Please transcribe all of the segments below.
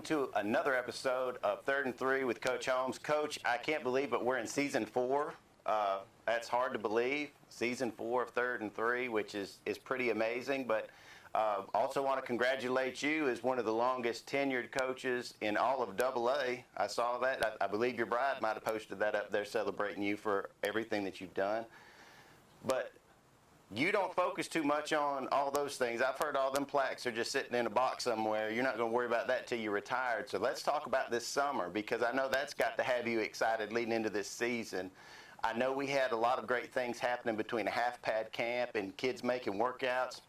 to another episode of 3rd and 3 with Coach Holmes. Coach, I can't believe it, we're in Season 4. That's hard to believe. Season 4 of 3rd and 3, which is pretty amazing. But also want to congratulate you as one of the longest tenured coaches in all of AA. I saw that. I believe your bride might have posted that up there celebrating you for everything that you've done. But you don't focus too much on all those things. I've heard all them plaques are just sitting in a box somewhere. You're not going to worry about that till you're retired. So let's talk about this summer, because I know that's got to have you excited leading into this season. I know we had a lot of great things happening between a half-pad camp and kids making workouts.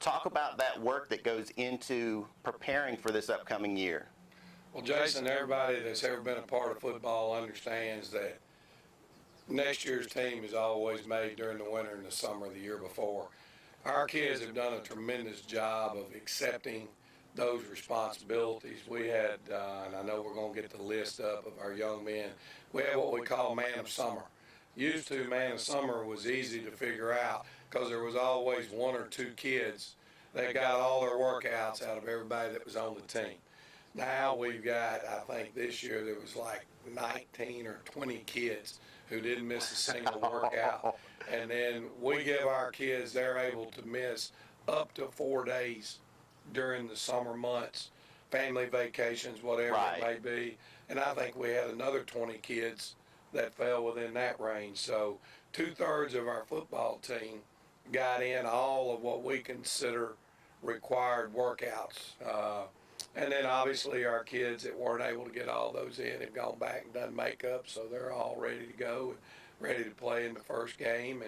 Talk about that work that goes into preparing for this upcoming year. Well, Jason, everybody that's ever been a part of football understands that next year's team is always made during the winter and the summer of the year before. Our kids have done a tremendous job of accepting those responsibilities. We had, and I know we're going to get the list up of our young men, we had what we call Man of Summer. Used to, Man of Summer was easy to figure out because there was always one or two kids that got all their workouts out of everybody that was on the team. Now we've got, I think this year there was like 19 or 20 kids who didn't miss a single workout. And then we give our kids, they're able to miss up to 4 days during the summer months, family vacations, whatever it may be. And I think we had another 20 kids that fell within that range. So 2/3 of our football team got in all of what we consider required workouts. And then obviously our kids that weren't able to get all those in have gone back and done makeup, so they're all ready to go and ready to play in the first game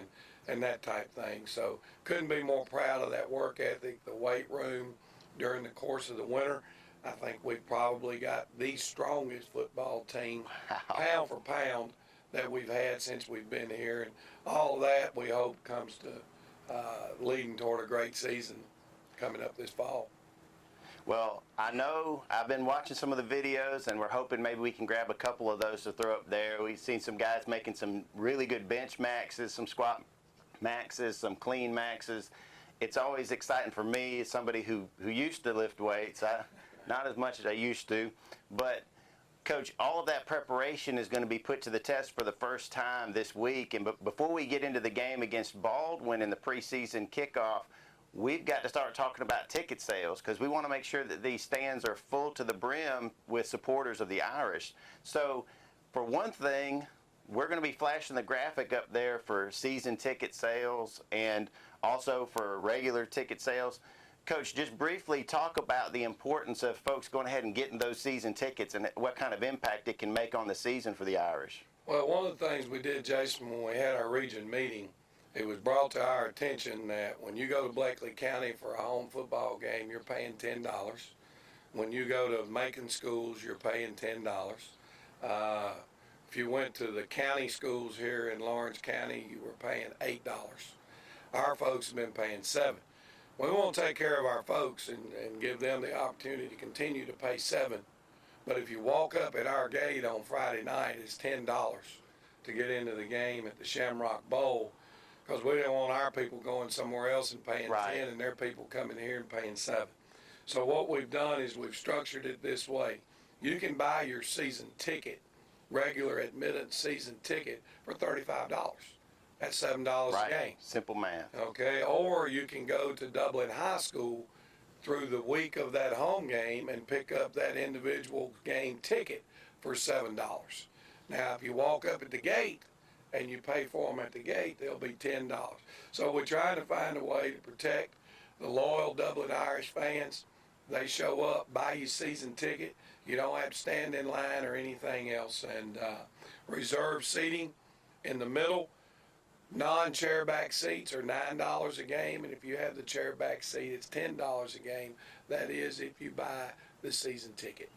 and that type thing. So couldn't be more proud of that work ethic, the weight room during the course of the winter. I think we've probably got the strongest football team, pound for pound, that we've had since we've been here. And all of that, we hope, comes to leading toward a great season coming up this fall. Well, I know I've been watching some of the videos, and we're hoping maybe we can grab a couple of those to throw up there. We've seen some guys making some really good bench maxes, some squat maxes, some clean maxes. It's always exciting for me as somebody who used to lift weights. Not as much as I used to, but Coach, all of that preparation is going to be put to the test for the first time this week. And before we get into the game against Baldwin in the preseason kickoff, we've got to start talking about ticket sales, because we want to make sure that these stands are full to the brim with supporters of the Irish. So for one thing, we're going to be flashing the graphic up there for season ticket sales and also for regular ticket sales. Coach, just briefly talk about the importance of folks going ahead and getting those season tickets and what kind of impact it can make on the season for the Irish. Well, one of the things we did, Jason, when we had our region meeting, it was brought to our attention that when you go to Blakely County for a home football game, you're paying $10. When you go to Macon schools, you're paying $10. If you went to the county schools here in Lawrence County, you were paying $8. Our folks have been paying $7. We want to take care of our folks and give them the opportunity to continue to pay $7. But if you walk up at our gate on Friday night, it's $10 to get into the game at the Shamrock Bowl, because we don't want our people going somewhere else and paying 10 and their people coming here and paying 7. So what we've done is we've structured it this way. You can buy your season ticket, regular admittance season ticket, for $35. That's $7 a game. Simple math. Okay, or you can go to Dublin High School through the week of that home game and pick up that individual game ticket for $7. Now, if you walk up at the gate and you pay for them at the gate, they'll be $10. So we're trying to find a way to protect the loyal Dublin Irish fans. They show up, buy you season ticket. You don't have to stand in line or anything else. And reserve seating in the middle. Non-chairback seats are $9 a game, and if you have the chairback seat, it's $10 a game. That is if you buy the season ticket.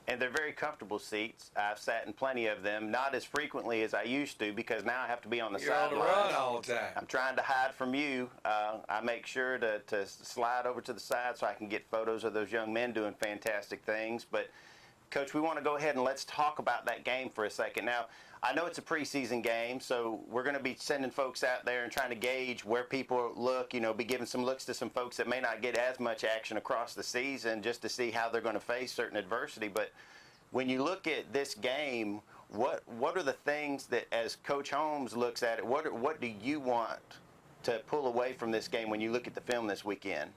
And they're very comfortable seats. I've sat in plenty of them, not as frequently as I used to, because now I have to be on the sidelines. You're on the run all the time. I'm trying to hide from you. I make sure to slide over to the side so I can get photos of those young men doing fantastic things. But Coach, we want to go ahead and let's talk about that game for a second. Now, I know it's a preseason game, so we're going to be sending folks out there and trying to gauge where people look, be giving some looks to some folks that may not get as much action across the season just to see how they're going to face certain adversity. But when you look at this game, what are the things that, as Coach Holmes looks at it, what do you want to pull away from this game when you look at the film this weekend?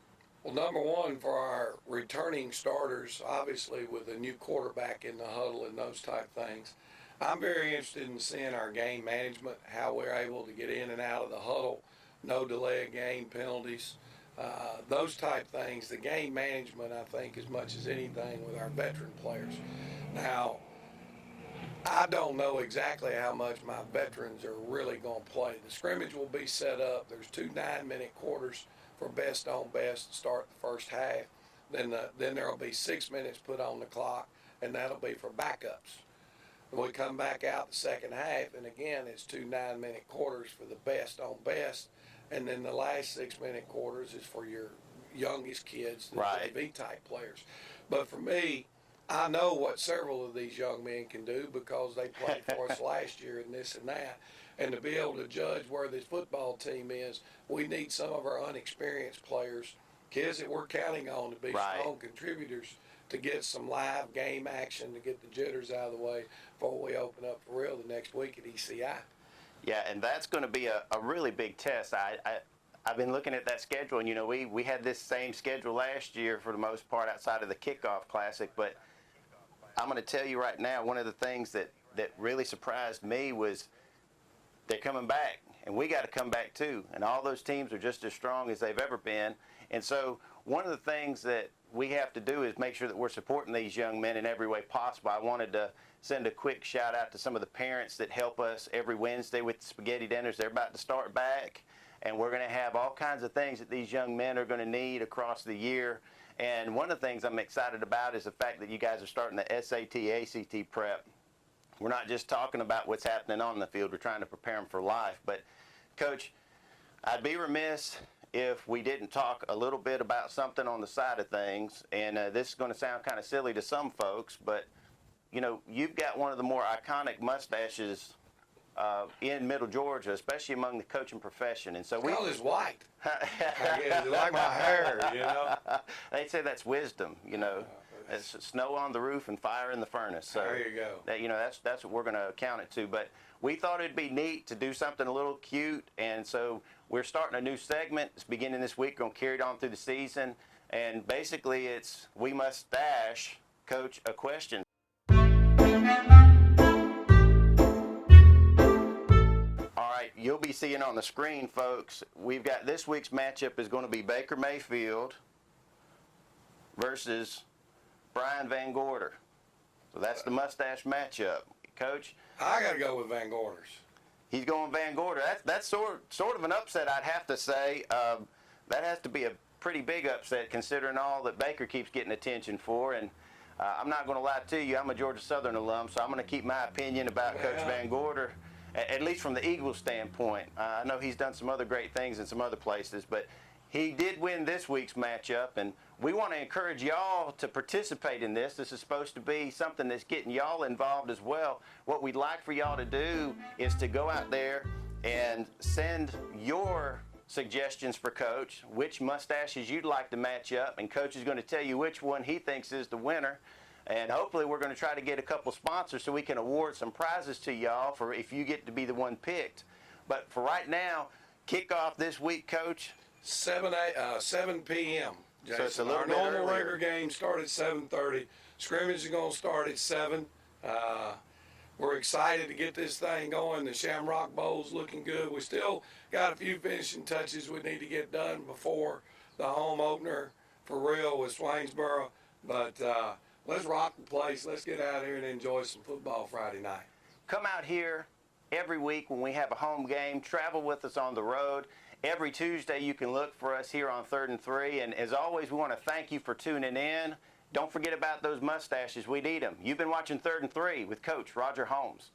Well, number one, for our returning starters, obviously with a new quarterback in the huddle and those type things, I'm very interested in seeing our game management, how we're able to get in and out of the huddle, no delay of game penalties, those type things. The game management, I think, as much as anything with our veteran players. Now, I don't know exactly how much my veterans are really going to play. The scrimmage will be set up. There's 2 9-minute quarters for best on best to start the first half. Then there will be 6 minutes put on the clock, and that'll be for backups. When we come back out the second half, and again, it's 2 9-minute quarters for the best on best, and then the last 6-minute quarters is for your youngest kids, the Right. JV type players. But for me, I know what several of these young men can do because they played for us last year and this and that. And to be able to judge where this football team is, we need some of our unexperienced players, kids that we're counting on to be Right. strong contributors, to get some live game action, to get the jitters out of the way before we open up for real the next week at ECI. Yeah, and that's going to be a really big test. I've been looking at that schedule, and we had this same schedule last year for the most part outside of the Kickoff Classic, but I'm going to tell you right now, one of the things that really surprised me was they're coming back, and we got to come back too. And all those teams are just as strong as they've ever been. And so one of the things that we have to do is make sure that we're supporting these young men in every way possible. I wanted to send a quick shout out to some of the parents that help us every Wednesday with the spaghetti dinners. They're about to start back, and we're going to have all kinds of things that these young men are going to need across the year. And one of the things I'm excited about is the fact that you guys are starting the SAT, ACT prep. We're not just talking about what's happening on the field. We're trying to prepare them for life. But, Coach, I'd be remiss if we didn't talk a little bit about something on the side of things. And this is going to sound kind of silly to some folks, but, you've got one of the more iconic mustaches in Middle Georgia, especially among the coaching profession. And so It's white. It's like my hair, They say that's wisdom, It's snow on the roof and fire in the furnace. So there you go. That's what we're going to account it to. But we thought it'd be neat to do something a little cute, and so we're starting a new segment. It's beginning this week. We're going to carry it on through the season, and basically it's We Mustache Coach a question. All right, you'll be seeing on the screen, folks. We've got this week's matchup is going to be Baker Mayfield versus Brian Van Gorder. So that's the mustache matchup. Coach? I got to go with Van Gorder's. He's going Van Gorder. That's sort of an upset, I'd have to say. That has to be a pretty big upset considering all that Baker keeps getting attention for. And I'm not going to lie to you, I'm a Georgia Southern alum, so I'm going to keep my opinion about Coach Van Gorder, at least from the Eagles standpoint. I know he's done some other great things in some other places, but he did win this week's matchup, and we want to encourage y'all to participate in this. This is supposed to be something that's getting y'all involved as well. What we'd like for y'all to do is to go out there and send your suggestions for Coach, which mustaches you'd like to match up, and Coach is going to tell you which one he thinks is the winner. And hopefully we're going to try to get a couple sponsors so we can award some prizes to y'all for if you get to be the one picked. But for right now, kickoff this week, Coach. 7 p.m. Jason. So it's a little Our bit normal earlier. regular game started at 7:30. Scrimmage is going to start at 7. We're excited to get this thing going. The Shamrock Bowl's looking good. We still got a few finishing touches we need to get done before the home opener for real with Swainsboro. But let's rock the place. Let's get out here and enjoy some football Friday night. Come out here every week when we have a home game. Travel with us on the road. Every Tuesday you can look for us here on 3rd and 3. And as always, we want to thank you for tuning in. Don't forget about those mustaches. We need them. You've been watching 3rd and 3 with Coach Roger Holmes.